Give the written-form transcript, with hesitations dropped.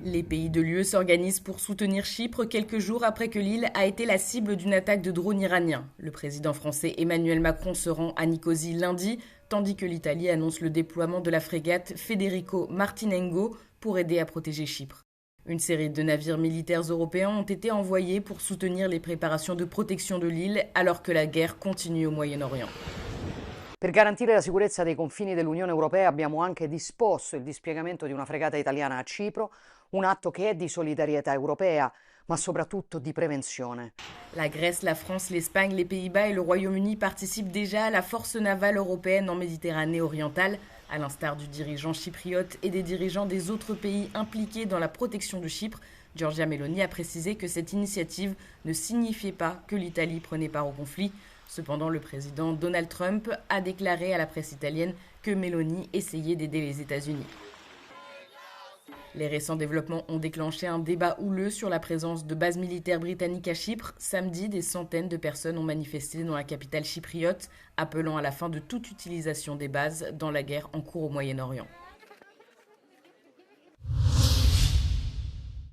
Les pays de l'UE s'organisent pour soutenir Chypre quelques jours après que l'île a été la cible d'une attaque de drones iraniens. Le président français Emmanuel Macron se rend à Nicosie lundi, tandis que l'Italie annonce le déploiement de la frégate Federico Martinengo pour aider à protéger Chypre. Une série de navires militaires européens ont été envoyés pour soutenir les préparations de protection de l'île alors que la guerre continue au Moyen-Orient. Per garantire la sicurezza dei confini dell'Unione Europea abbiamo anche disposto il dispiegamento di una fregata italiana a Cipro, un atto che è di solidarietà europea, ma soprattutto di prevenzione. La Grèce, la France, l'Espagne, les Pays-Bas et le Royaume-Uni participent déjà à la force navale européenne en Méditerranée orientale, à l'instar du dirigeant chypriote et des dirigeants des autres pays impliqués dans la protection de Chypre. Giorgia Meloni a précisé que cette initiative ne signifiait pas que l'Italie prenait part au conflit. Cependant, le président Donald Trump a déclaré à la presse italienne que Meloni essayait d'aider les États-Unis. Les récents développements ont déclenché un débat houleux sur la présence de bases militaires britanniques à Chypre. Samedi, des centaines de personnes ont manifesté dans la capitale chypriote, appelant à la fin de toute utilisation des bases dans la guerre en cours au Moyen-Orient.